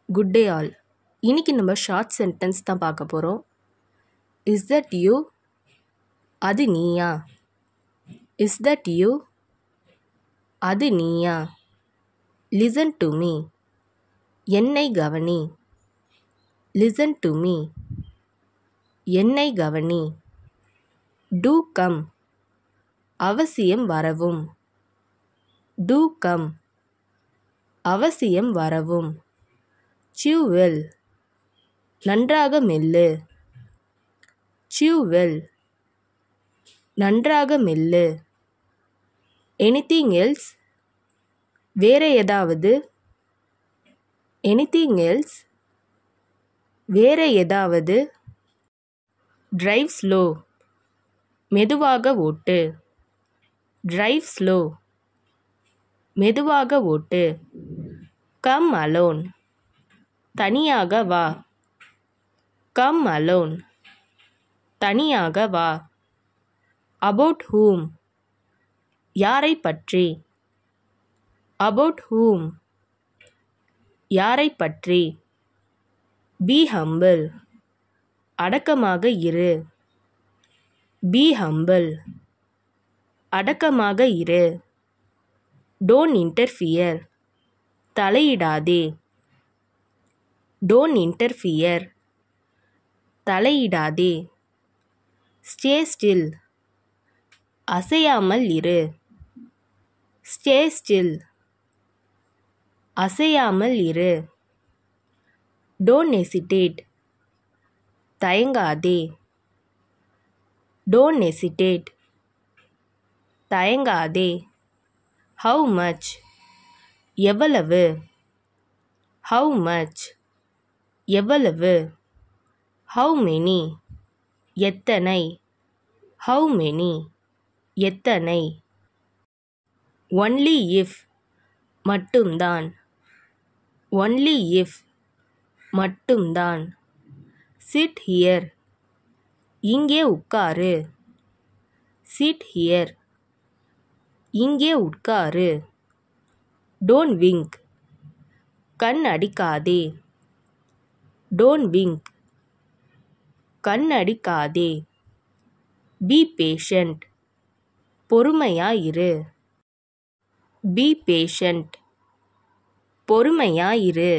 Good day all. இன்னைக்கு நம்ம short sentence தான் பார்க்க போகிறோம். Is that you? அது நீயா? Is that you? அது நீயா? Listen to me. என்னை கவனி. Listen to me. என்னை கவனி. Do come. அவசியம் வரவும். Do come. அவசியம் வரவும். chew well. நன்றாக மெல்லு. chew well. நன்றாக மெல்லு. anything else? வேற ஏதாவது? anything else? வேற ஏதாவது? drive slow. மெதுவாக ஓட்டு. drive slow. மெதுவாக ஓட்டு. come alone. தனியாக வா. come alone. தனியாக வா. about whom? யாரை பற்றி? about whom? யாரை பற்றி? be humble. அடக்கமாக இரு. be humble. அடக்கமாக இரு. don't interfere. தலையிடாதே. don't interfere. தலையிடாதே. stay still. அசையாமல் இரு. stay still. அசையாமல் இரு. don't hesitate. தயங்காதே. don't hesitate. தயங்காதே. how much? எவ்வளவு? how much? எவ்வளவு? how many? எத்தனை? how many? எத்தனை? only if. மட்டும்தான். only if. மட்டும்தான். sit here. இங்கே உட்காரு. sit here. இங்கே உட்காரு. don't wink. கண் அடிக்காதே. don't wink. கண் அடிக்காதே. be patient. பொறுமையாயிரு. be patient. பொறுமையாயிரு.